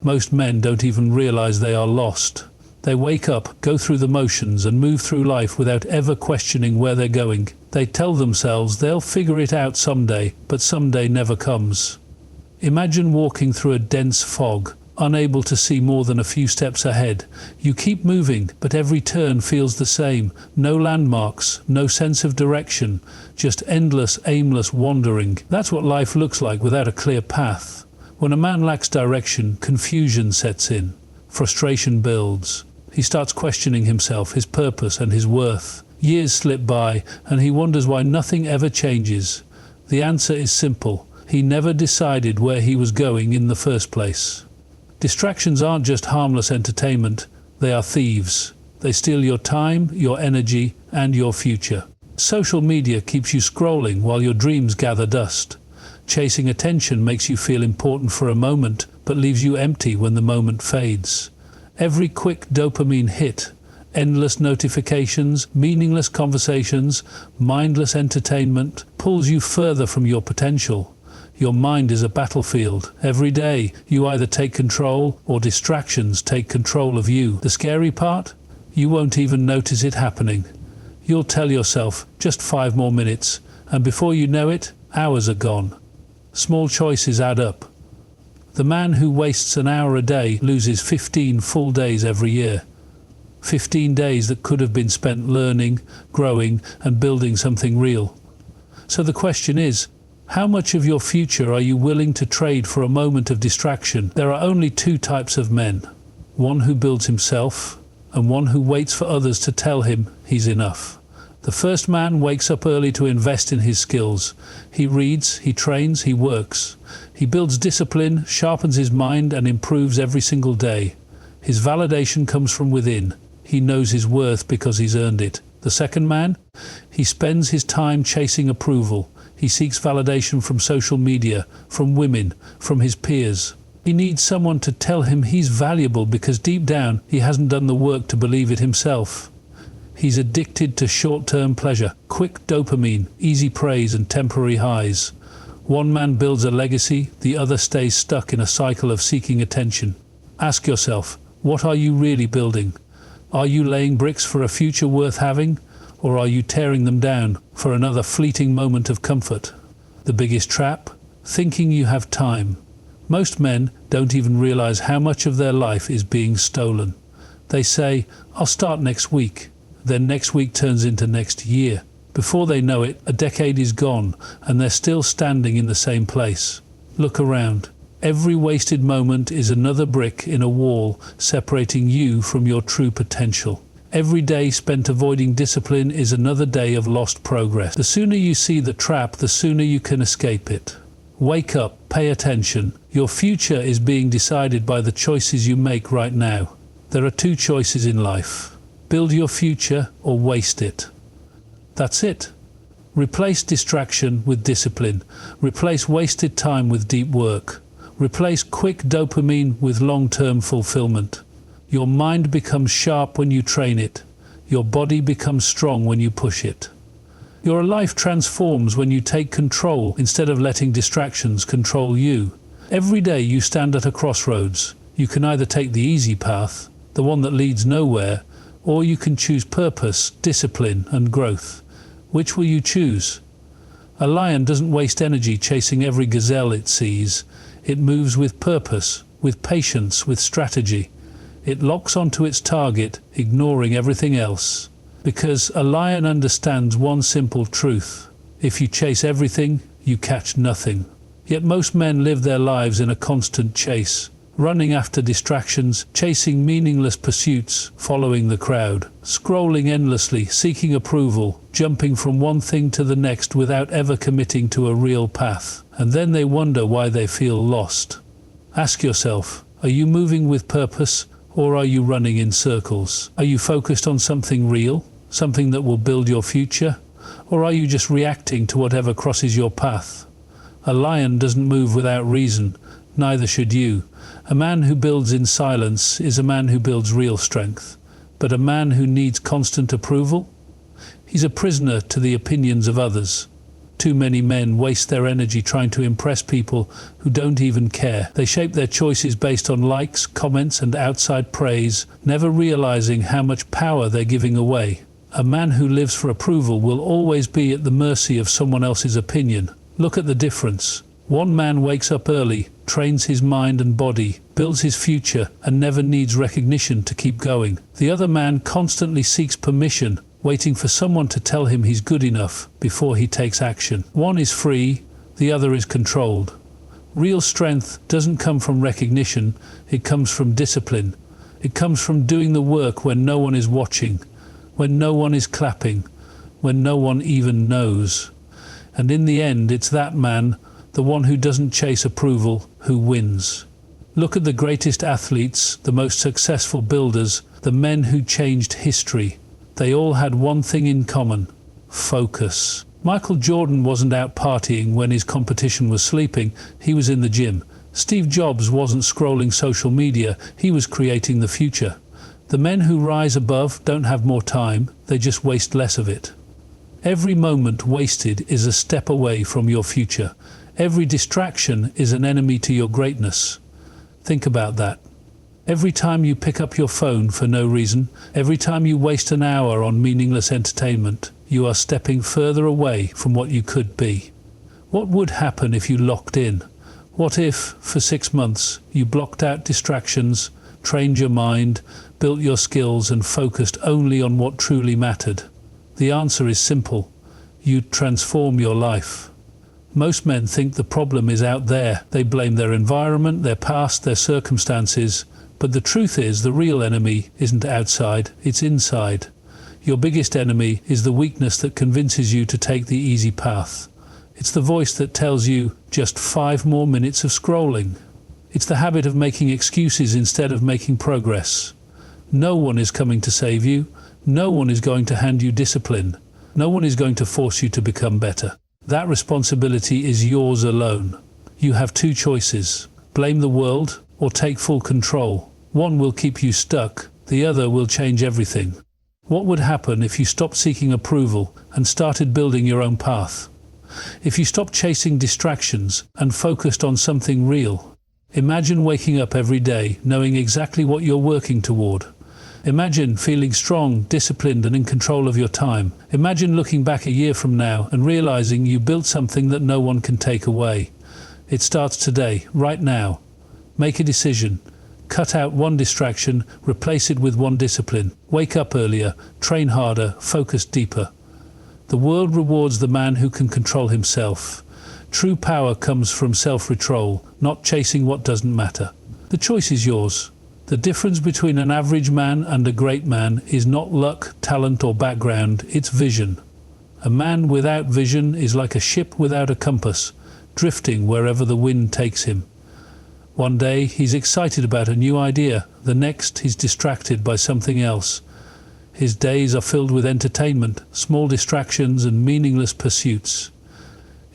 Most men don't even realize they are lost. They wake up, go through the motions, and move through life without ever questioning where they're going. They tell themselves they'll figure it out someday, but someday never comes. Imagine walking through a dense fog, unable to see more than a few steps ahead. You keep moving, but every turn feels the same. No landmarks, no sense of direction, just endless, aimless wandering. That's what life looks like without a clear path. When a man lacks direction, confusion sets in. Frustration builds. He starts questioning himself, his purpose, and his worth. Years slip by, and he wonders why nothing ever changes. The answer is simple. He never decided where he was going in the first place. Distractions aren't just harmless entertainment, they are thieves. They steal your time, your energy, and your future. Social media keeps you scrolling while your dreams gather dust. Chasing attention makes you feel important for a moment, but leaves you empty when the moment fades. Every quick dopamine hit, endless notifications, meaningless conversations, mindless entertainment, pulls you further from your potential. Your mind is a battlefield. Every day, you either take control or distractions take control of you. The scary part? You won't even notice it happening. You'll tell yourself, just 5 more minutes, and before you know it, hours are gone. Small choices add up. The man who wastes an hour a day loses 15 full days every year. 15 days that could have been spent learning, growing, and building something real. So the question is, how much of your future are you willing to trade for a moment of distraction? There are only 2 types of men. One who builds himself, and one who waits for others to tell him he's enough. The first man wakes up early to invest in his skills. He reads, he trains, he works. He builds discipline, sharpens his mind, and improves every single day. His validation comes from within. He knows his worth because he's earned it. The second man? He spends his time chasing approval. He seeks validation from social media, from women, from his peers. He needs someone to tell him he's valuable because deep down he hasn't done the work to believe it himself. He's addicted to short-term pleasure, quick dopamine, easy praise, and temporary highs. One man builds a legacy, the other stays stuck in a cycle of seeking attention. Ask yourself, what are you really building? Are you laying bricks for a future worth having? Or are you tearing them down for another fleeting moment of comfort? The biggest trap? Thinking you have time. Most men don't even realize how much of their life is being stolen. They say, I'll start next week. Then next week turns into next year. Before they know it, a decade is gone, and they're still standing in the same place. Look around. Every wasted moment is another brick in a wall separating you from your true potential. Every day spent avoiding discipline is another day of lost progress. The sooner you see the trap, the sooner you can escape it. Wake up, pay attention. Your future is being decided by the choices you make right now. There are 2 choices in life. Build your future or waste it. That's it. Replace distraction with discipline. Replace wasted time with deep work. Replace quick dopamine with long-term fulfillment. Your mind becomes sharp when you train it. Your body becomes strong when you push it. Your life transforms when you take control instead of letting distractions control you. Every day you stand at a crossroads. You can either take the easy path, the one that leads nowhere, or you can choose purpose, discipline, and growth. Which will you choose? A lion doesn't waste energy chasing every gazelle it sees. It moves with purpose, with patience, with strategy. It locks onto its target, ignoring everything else. Because a lion understands one simple truth. If you chase everything, you catch nothing. Yet most men live their lives in a constant chase, running after distractions, chasing meaningless pursuits, following the crowd, scrolling endlessly, seeking approval, jumping from one thing to the next without ever committing to a real path. And then they wonder why they feel lost. Ask yourself, are you moving with purpose? Or are you running in circles? Are you focused on something real? Something that will build your future? Or are you just reacting to whatever crosses your path? A lion doesn't move without reason. Neither should you. A man who builds in silence is a man who builds real strength. But a man who needs constant approval? He's a prisoner to the opinions of others. Too many men waste their energy trying to impress people who don't even care. They shape their choices based on likes, comments, and outside praise, never realizing how much power they're giving away. A man who lives for approval will always be at the mercy of someone else's opinion. Look at the difference. One man wakes up early, trains his mind and body, builds his future, and never needs recognition to keep going. The other man constantly seeks permission, waiting for someone to tell him he's good enough before he takes action. One is free, the other is controlled. Real strength doesn't come from recognition, it comes from discipline. It comes from doing the work when no one is watching, when no one is clapping, when no one even knows. And in the end, it's that man, the one who doesn't chase approval, who wins. Look at the greatest athletes, the most successful builders, the men who changed history. They all had one thing in common: focus. Michael Jordan wasn't out partying when his competition was sleeping, he was in the gym. Steve Jobs wasn't scrolling social media, he was creating the future. The men who rise above don't have more time, they just waste less of it. Every moment wasted is a step away from your future. Every distraction is an enemy to your greatness. Think about that. Every time you pick up your phone for no reason, every time you waste an hour on meaningless entertainment, you are stepping further away from what you could be. What would happen if you locked in? What if, for 6 months, you blocked out distractions, trained your mind, built your skills, and focused only on what truly mattered? The answer is simple. You'd transform your life. Most men think the problem is out there. They blame their environment, their past, their circumstances. But the truth is, the real enemy isn't outside, it's inside. Your biggest enemy is the weakness that convinces you to take the easy path. It's the voice that tells you just 5 more minutes of scrolling. It's the habit of making excuses instead of making progress. No one is coming to save you. No one is going to hand you discipline. No one is going to force you to become better. That responsibility is yours alone. You have 2 choices: blame the world or take full control. One will keep you stuck, the other will change everything. What would happen if you stopped seeking approval and started building your own path? If you stopped chasing distractions and focused on something real? Imagine waking up every day knowing exactly what you're working toward. Imagine feeling strong, disciplined, and in control of your time. Imagine looking back a year from now and realizing you built something that no one can take away. It starts today, right now. Make a decision. Cut out one distraction, replace it with one discipline. Wake up earlier, train harder, focus deeper. The world rewards the man who can control himself. True power comes from self-control, not chasing what doesn't matter. The choice is yours. The difference between an average man and a great man is not luck, talent, or background, it's vision. A man without vision is like a ship without a compass, drifting wherever the wind takes him. One day he's excited about a new idea, the next he's distracted by something else. His days are filled with entertainment, small distractions, and meaningless pursuits.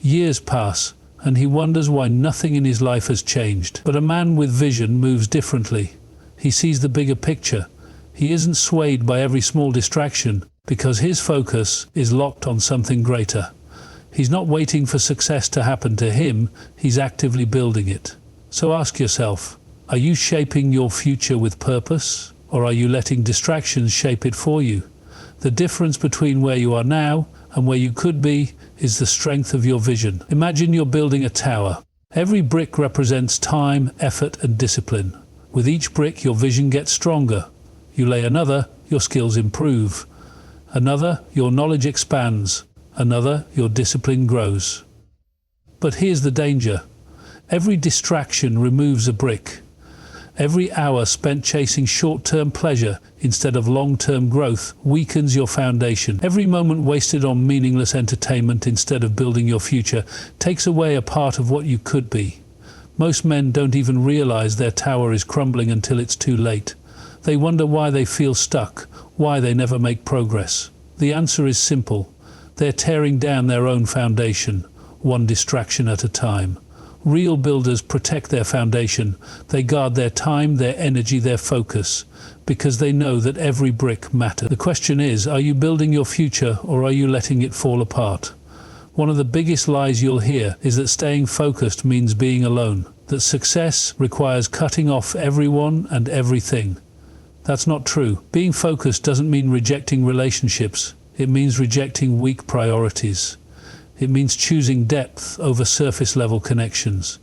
Years pass, and he wonders why nothing in his life has changed. But a man with vision moves differently. He sees the bigger picture. He isn't swayed by every small distraction, because his focus is locked on something greater. He's not waiting for success to happen to him, he's actively building it. So ask yourself, are you shaping your future with purpose, or are you letting distractions shape it for you? The difference between where you are now and where you could be is the strength of your vision. Imagine you're building a tower. Every brick represents time, effort, and discipline. With each brick, your vision gets stronger. You lay another, your skills improve. Another, your knowledge expands. Another, your discipline grows. But here's the danger. Every distraction removes a brick. Every hour spent chasing short-term pleasure instead of long-term growth weakens your foundation. Every moment wasted on meaningless entertainment instead of building your future takes away a part of what you could be. Most men don't even realize their tower is crumbling until it's too late. They wonder why they feel stuck, why they never make progress. The answer is simple. They're tearing down their own foundation, one distraction at a time. Real builders protect their foundation. They guard their time, their energy, their focus, because they know that every brick matters. The question is, are you building your future or are you letting it fall apart? One of the biggest lies you'll hear is that staying focused means being alone, that success requires cutting off everyone and everything. That's not true. Being focused doesn't mean rejecting relationships. It means rejecting weak priorities. It means choosing depth over surface-level connections.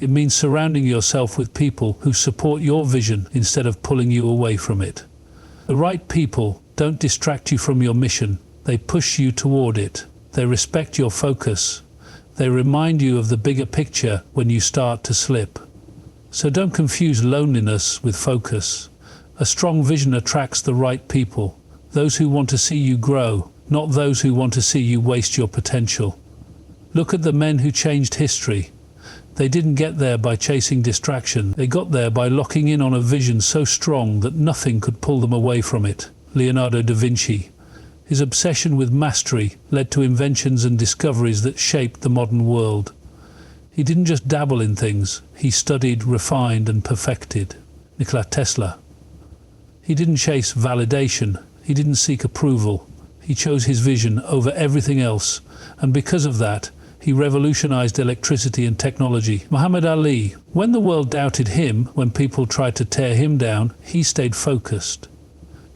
It means surrounding yourself with people who support your vision instead of pulling you away from it. The right people don't distract you from your mission. They push you toward it. They respect your focus. They remind you of the bigger picture when you start to slip. So don't confuse loneliness with focus. A strong vision attracts the right people, those who want to see you grow, not those who want to see you waste your potential. Look at the men who changed history. They didn't get there by chasing distraction. They got there by locking in on a vision so strong that nothing could pull them away from it. Leonardo da Vinci. His obsession with mastery led to inventions and discoveries that shaped the modern world. He didn't just dabble in things, he studied, refined, and perfected. Nikola Tesla. He didn't chase validation, he didn't seek approval. He chose his vision over everything else, and because of that, he revolutionized electricity and technology. Muhammad Ali. When the world doubted him, when people tried to tear him down, he stayed focused.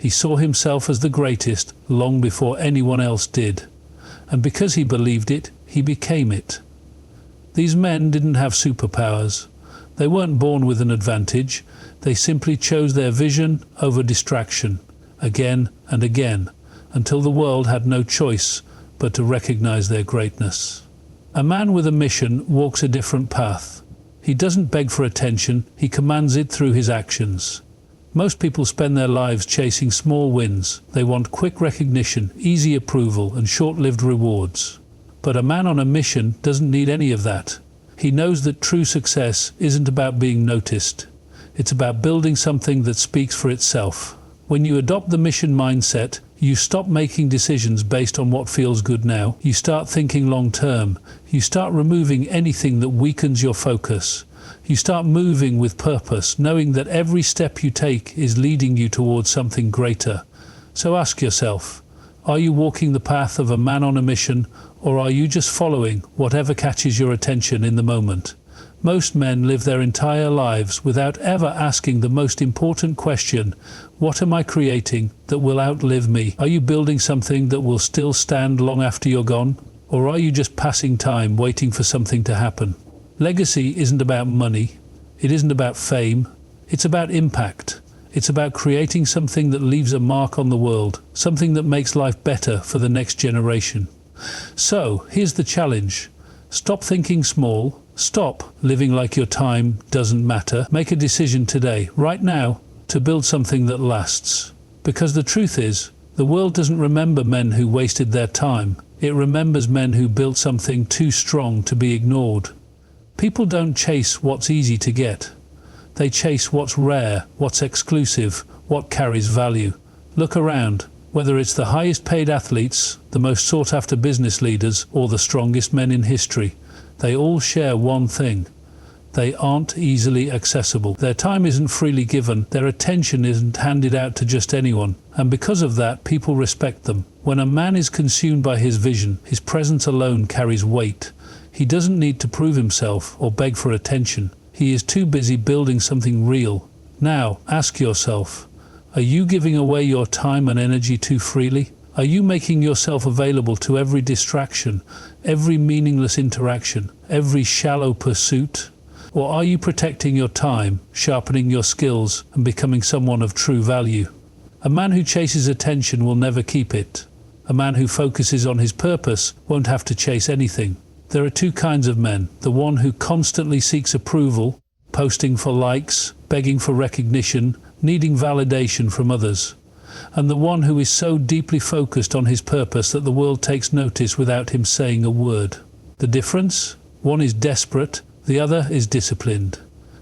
He saw himself as the greatest long before anyone else did. And because he believed it, he became it. These men didn't have superpowers. They weren't born with an advantage. They simply chose their vision over distraction, again and again, until the world had no choice but to recognize their greatness. A man with a mission walks a different path. He doesn't beg for attention, he commands it through his actions. Most people spend their lives chasing small wins. They want quick recognition, easy approval, and short-lived rewards. But a man on a mission doesn't need any of that. He knows that true success isn't about being noticed. It's about building something that speaks for itself. When you adopt the mission mindset, you stop making decisions based on what feels good now. You start thinking long-term. You start removing anything that weakens your focus. You start moving with purpose, knowing that every step you take is leading you towards something greater. So ask yourself, are you walking the path of a man on a mission, or are you just following whatever catches your attention in the moment? Most men live their entire lives without ever asking the most important question: what am I creating that will outlive me? Are you building something that will still stand long after you're gone? Or are you just passing time waiting for something to happen? Legacy isn't about money. It isn't about fame. It's about impact. It's about creating something that leaves a mark on the world, something that makes life better for the next generation. So, here's the challenge. Stop thinking small. Stop living like your time doesn't matter. Make a decision today, right now, to build something that lasts. Because the truth is, the world doesn't remember men who wasted their time. It remembers men who built something too strong to be ignored. People don't chase what's easy to get. They chase what's rare, what's exclusive, what carries value. Look around. Whether it's the highest paid athletes, the most sought after business leaders, or the strongest men in history, they all share one thing. They aren't easily accessible. Their time isn't freely given. Their attention isn't handed out to just anyone. And because of that, people respect them. When a man is consumed by his vision, his presence alone carries weight. He doesn't need to prove himself or beg for attention. He is too busy building something real. Now, ask yourself, are you giving away your time and energy too freely? Are you making yourself available to every distraction, every meaningless interaction, every shallow pursuit? Or are you protecting your time, sharpening your skills, and becoming someone of true value? A man who chases attention will never keep it. A man who focuses on his purpose won't have to chase anything. There are two kinds of men: the one who constantly seeks approval, posting for likes, begging for recognition, needing validation from others, and the one who is so deeply focused on his purpose that the world takes notice without him saying a word. The difference? One is desperate, the other is disciplined.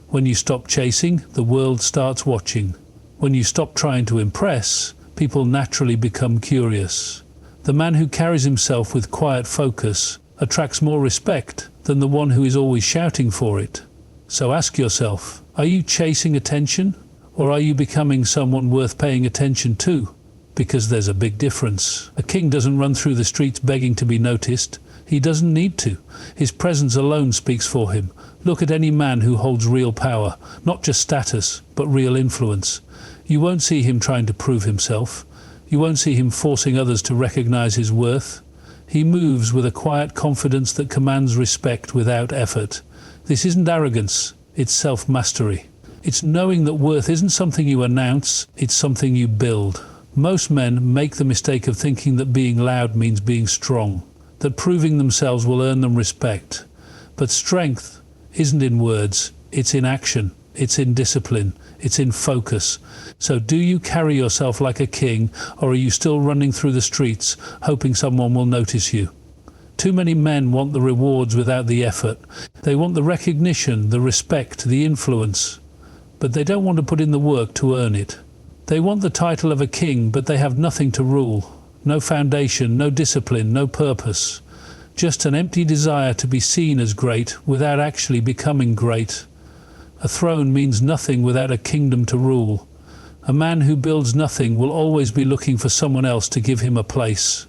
When you stop chasing, the world starts watching. When you stop trying to impress, people naturally become curious. The man who carries himself with quiet focus attracts more respect than the one who is always shouting for it. So ask yourself, are you chasing attention, or are you becoming someone worth paying attention to? Because there's a big difference. A king doesn't run through the streets begging to be noticed. He doesn't need to. His presence alone speaks for him. Look at any man who holds real power, not just status, but real influence. You won't see him trying to prove himself. You won't see him forcing others to recognize his worth. He moves with a quiet confidence that commands respect without effort. This isn't arrogance, it's self-mastery. It's knowing that worth isn't something you announce, it's something you build. Most men make the mistake of thinking that being loud means being strong, that proving themselves will earn them respect. But strength isn't in words, it's in action, it's in discipline, it's in focus. So do you carry yourself like a king, or are you still running through the streets, hoping someone will notice you? Too many men want the rewards without the effort. They want the recognition, the respect, the influence, but they don't want to put in the work to earn it. They want the title of a king, but they have nothing to rule. No foundation, no discipline, no purpose. Just an empty desire to be seen as great without actually becoming great. A throne means nothing without a kingdom to rule. A man who builds nothing will always be looking for someone else to give him a place.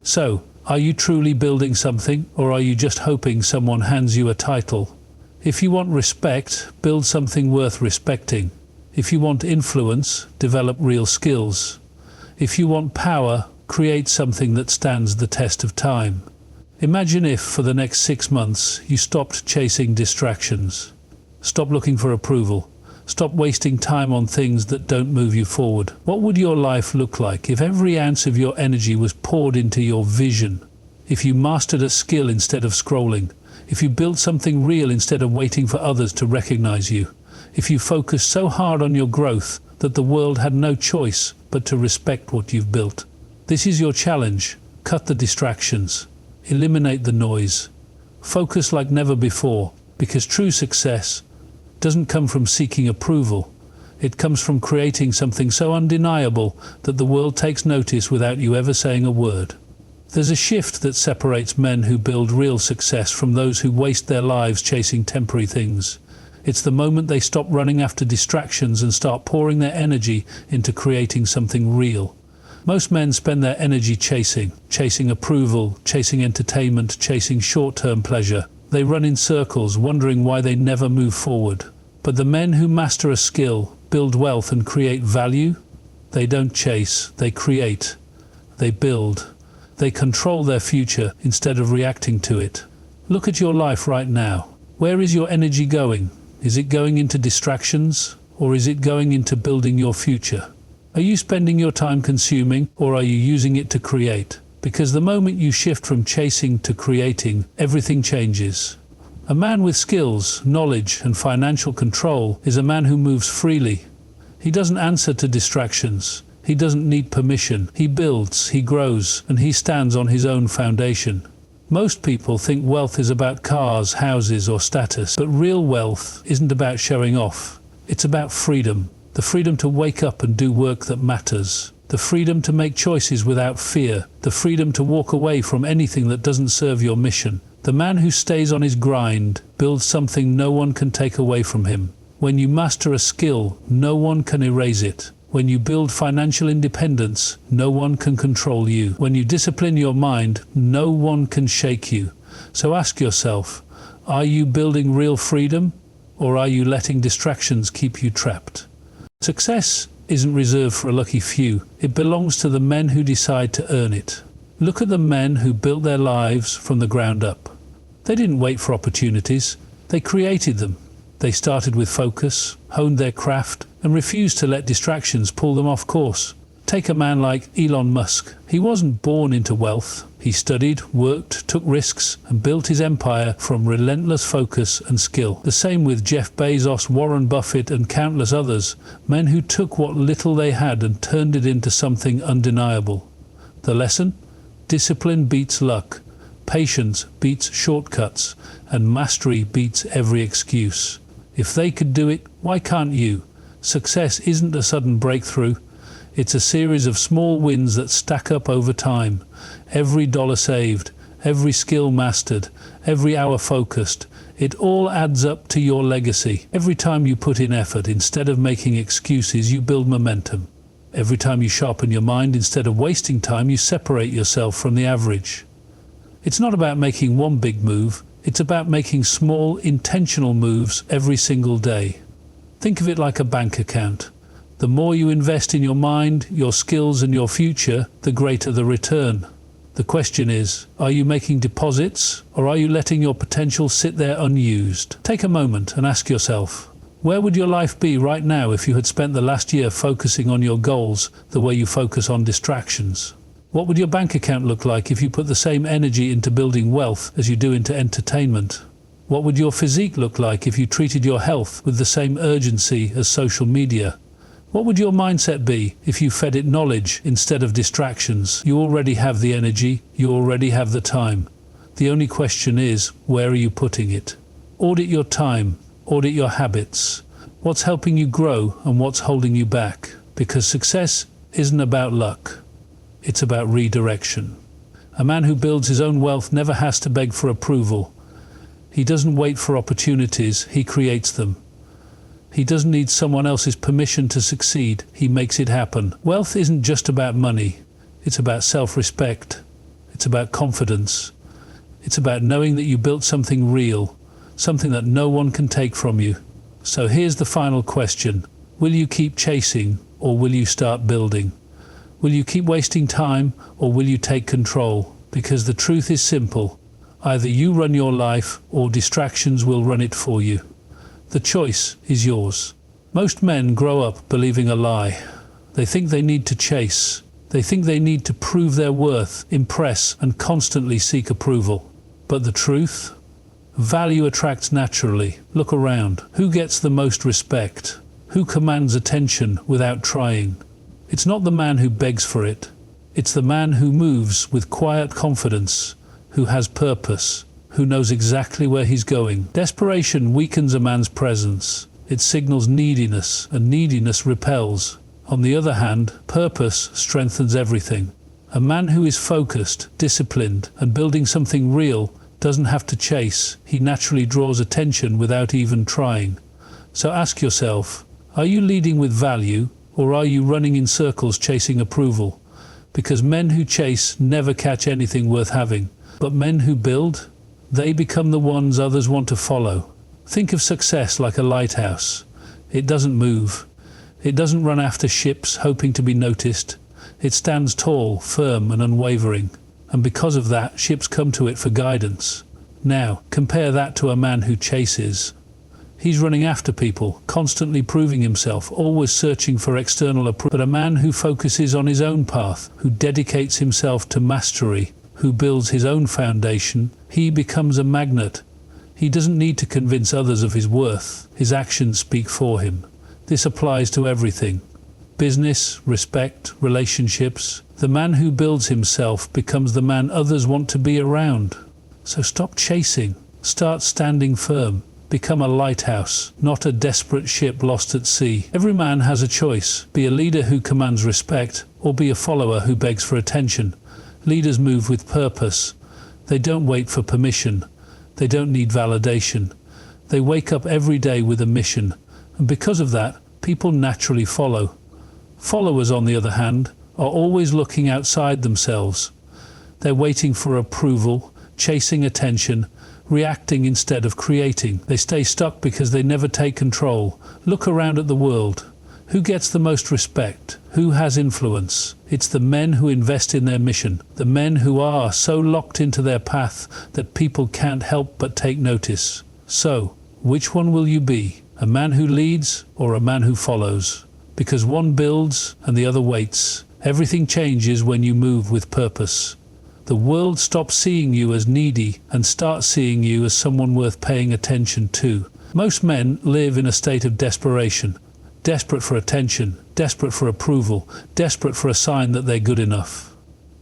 So, are you truly building something, or are you just hoping someone hands you a title? If you want respect, build something worth respecting. If you want influence, develop real skills. If you want power, create something that stands the test of time. Imagine if, for the next 6 months, you stopped chasing distractions. Stop looking for approval. Stop wasting time on things that don't move you forward. What would your life look like if every ounce of your energy was poured into your vision? If you mastered a skill instead of scrolling? If you built something real instead of waiting for others to recognize you? If you focused so hard on your growth that the world had no choice but to respect what you've built? This is your challenge. Cut the distractions. Eliminate the noise. Focus like never before, because true success doesn't come from seeking approval. It comes from creating something so undeniable that the world takes notice without you ever saying a word. There's a shift that separates men who build real success from those who waste their lives chasing temporary things. It's the moment they stop running after distractions and start pouring their energy into creating something real. Most men spend their energy chasing approval, chasing entertainment, chasing short-term pleasure. They run in circles, wondering why they never move forward. But the men who master a skill, build wealth and create value, they don't chase, they create, they build. They control their future instead of reacting to it. Look at your life right now. Where is your energy going? Is it going into distractions, or is it going into building your future? Are you spending your time consuming, or are you using it to create? Because the moment you shift from chasing to creating, everything changes. A man with skills, knowledge, and financial control is a man who moves freely. He doesn't answer to distractions. He doesn't need permission. He builds, he grows, and he stands on his own foundation. Most people think wealth is about cars, houses, or status, but real wealth isn't about showing off. It's about freedom. The freedom to wake up and do work that matters. The freedom to make choices without fear. The freedom to walk away from anything that doesn't serve your mission. The man who stays on his grind builds something no one can take away from him. When you master a skill, no one can erase it. When you build financial independence, no one can control you. When you discipline your mind, no one can shake you. So ask yourself, are you building real freedom, or are you letting distractions keep you trapped? Success isn't reserved for a lucky few. It belongs to the men who decide to earn it. Look at the men who built their lives from the ground up. They didn't wait for opportunities. They created them. They started with focus, honed their craft, and refused to let distractions pull them off course. Take a man like Elon Musk. He wasn't born into wealth. He studied, worked, took risks, and built his empire from relentless focus and skill. The same with Jeff Bezos, Warren Buffett, and countless others, men who took what little they had and turned it into something undeniable. The lesson? Discipline beats luck. Patience beats shortcuts, and mastery beats every excuse. If they could do it, why can't you? Success isn't a sudden breakthrough. It's a series of small wins that stack up over time. Every dollar saved, every skill mastered, every hour focused, it all adds up to your legacy. Every time you put in effort, instead of making excuses, you build momentum. Every time you sharpen your mind, instead of wasting time, you separate yourself from the average. It's not about making one big move, it's about making small, intentional moves every single day. Think of it like a bank account. The more you invest in your mind, your skills, and your future, the greater the return. The question is, are you making deposits, or are you letting your potential sit there unused? Take a moment and ask yourself, where would your life be right now if you had spent the last year focusing on your goals the way you focus on distractions? What would your bank account look like if you put the same energy into building wealth as you do into entertainment? What would your physique look like if you treated your health with the same urgency as social media? What would your mindset be if you fed it knowledge instead of distractions? You already have the energy, you already have the time. The only question is, where are you putting it? Audit your time, audit your habits. What's helping you grow and what's holding you back? Because success isn't about luck, it's about redirection. A man who builds his own wealth never has to beg for approval. He doesn't wait for opportunities, he creates them. He doesn't need someone else's permission to succeed, he makes it happen. Wealth isn't just about money, it's about self-respect, it's about confidence, it's about knowing that you built something real, something that no one can take from you. So here's the final question. Will you keep chasing, or will you start building? Will you keep wasting time, or will you take control? Because the truth is simple. Either you run your life, or distractions will run it for you. The choice is yours. Most men grow up believing a lie. They think they need to chase. They think they need to prove their worth, impress, and constantly seek approval. But the truth? Value attracts naturally. Look around. Who gets the most respect? Who commands attention without trying? It's not the man who begs for it. It's the man who moves with quiet confidence, who has purpose, who knows exactly where he's going. Desperation weakens a man's presence. It signals neediness, and neediness repels. On the other hand, purpose strengthens everything. A man who is focused, disciplined, and building something real doesn't have to chase. He naturally draws attention without even trying. So ask yourself, are you leading with value, or are you running in circles chasing approval? Because men who chase never catch anything worth having. But men who build, they become the ones others want to follow. Think of success like a lighthouse. It doesn't move. It doesn't run after ships hoping to be noticed. It stands tall, firm, and unwavering. And because of that, ships come to it for guidance. Now, compare that to a man who chases. He's running after people, constantly proving himself, always searching for external approval. But a man who focuses on his own path, who dedicates himself to mastery, who builds his own foundation, he becomes a magnet. He doesn't need to convince others of his worth. His actions speak for him. This applies to everything. Business, respect, relationships. The man who builds himself becomes the man others want to be around. So stop chasing. Start standing firm. Become a lighthouse, not a desperate ship lost at sea. Every man has a choice. Be a leader who commands respect, or be a follower who begs for attention. Leaders move with purpose. They don't wait for permission. They don't need validation. They wake up every day with a mission. And because of that, people naturally follow. Followers, on the other hand, are always looking outside themselves. They're waiting for approval, chasing attention, reacting instead of creating. They stay stuck because they never take control. Look around at the world. Who gets the most respect? Who has influence? It's the men who invest in their mission. The men who are so locked into their path that people can't help but take notice. So, which one will you be? A man who leads or a man who follows? Because one builds and the other waits. Everything changes when you move with purpose. The world stops seeing you as needy and starts seeing you as someone worth paying attention to. Most men live in a state of desperation. Desperate for attention, desperate for approval, desperate for a sign that they're good enough.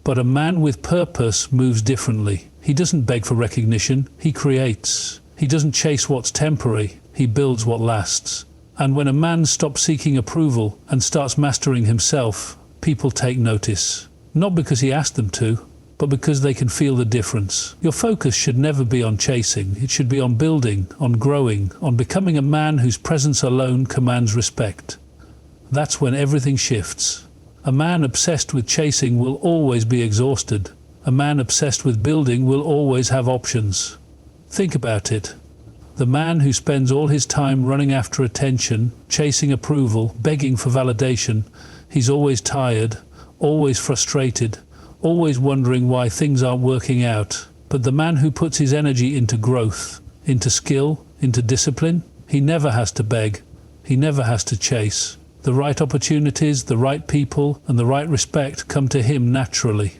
But a man with purpose moves differently. He doesn't beg for recognition, he creates. He doesn't chase what's temporary, he builds what lasts. And when a man stops seeking approval and starts mastering himself, people take notice. Not because he asked them to, but because they can feel the difference. Your focus should never be on chasing. It should be on building, on growing, on becoming a man whose presence alone commands respect. That's when everything shifts. A man obsessed with chasing will always be exhausted. A man obsessed with building will always have options. Think about it. The man who spends all his time running after attention, chasing approval, begging for validation, he's always tired, always frustrated, always wondering why things aren't working out. But the man who puts his energy into growth, into skill, into discipline, he never has to beg, he never has to chase. The right opportunities, the right people, and the right respect come to him naturally.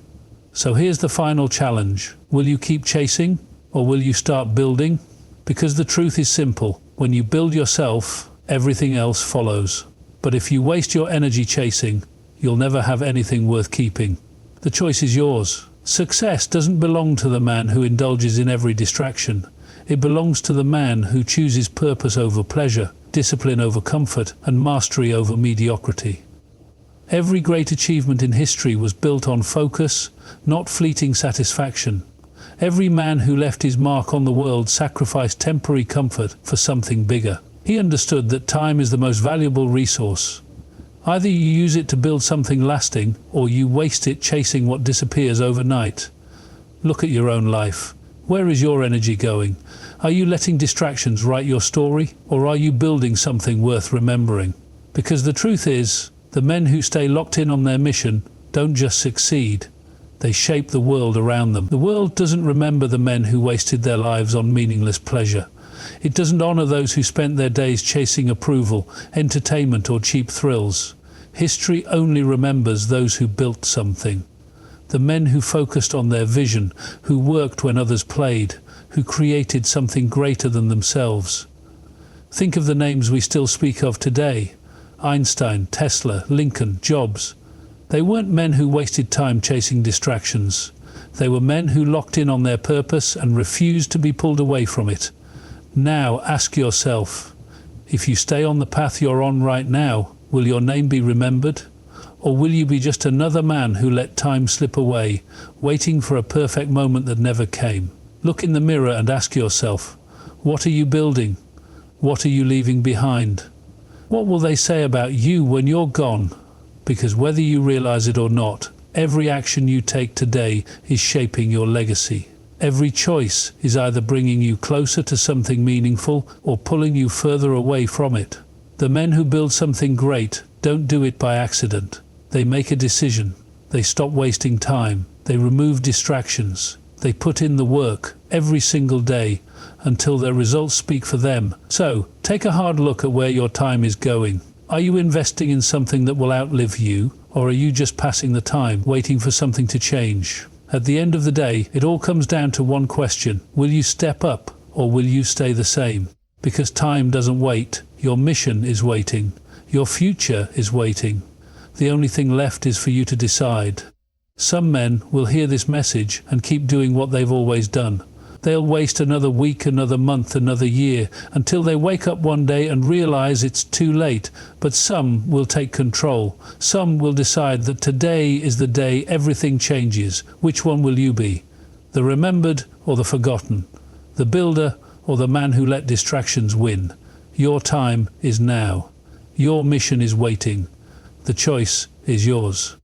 So here's the final challenge. Will you keep chasing, or will you start building? Because the truth is simple. When you build yourself, everything else follows. But if you waste your energy chasing, you'll never have anything worth keeping. The choice is yours. Success doesn't belong to the man who indulges in every distraction. It belongs to the man who chooses purpose over pleasure, discipline over comfort, and mastery over mediocrity. Every great achievement in history was built on focus, not fleeting satisfaction. Every man who left his mark on the world sacrificed temporary comfort for something bigger. He understood that time is the most valuable resource. Either you use it to build something lasting, or you waste it chasing what disappears overnight. Look at your own life. Where is your energy going? Are you letting distractions write your story, or are you building something worth remembering? Because the truth is, the men who stay locked in on their mission don't just succeed, they shape the world around them. The world doesn't remember the men who wasted their lives on meaningless pleasure. It doesn't honor those who spent their days chasing approval, entertainment, or cheap thrills. History only remembers those who built something. The men who focused on their vision, who worked when others played, who created something greater than themselves. Think of the names we still speak of today. Einstein, Tesla, Lincoln, Jobs. They weren't men who wasted time chasing distractions. They were men who locked in on their purpose and refused to be pulled away from it. Now ask yourself, if you stay on the path you're on right now, will your name be remembered? Or will you be just another man who let time slip away, waiting for a perfect moment that never came? Look in the mirror and ask yourself, what are you building? What are you leaving behind? What will they say about you when you're gone? Because whether you realize it or not, every action you take today is shaping your legacy. Every choice is either bringing you closer to something meaningful or pulling you further away from it. The men who build something great don't do it by accident. They make a decision. They stop wasting time. They remove distractions. They put in the work every single day until their results speak for them. So, take a hard look at where your time is going. Are you investing in something that will outlive you, or are you just passing the time, waiting for something to change? At the end of the day, it all comes down to one question. Will you step up, or will you stay the same? Because time doesn't wait. Your mission is waiting. Your future is waiting. The only thing left is for you to decide. Some men will hear this message and keep doing what they've always done. They'll waste another week, another month, another year, until they wake up one day and realize it's too late. But some will take control. Some will decide that today is the day everything changes. Which one will you be? The remembered or the forgotten? The builder or the man who let distractions win? Your time is now. Your mission is waiting. The choice is yours.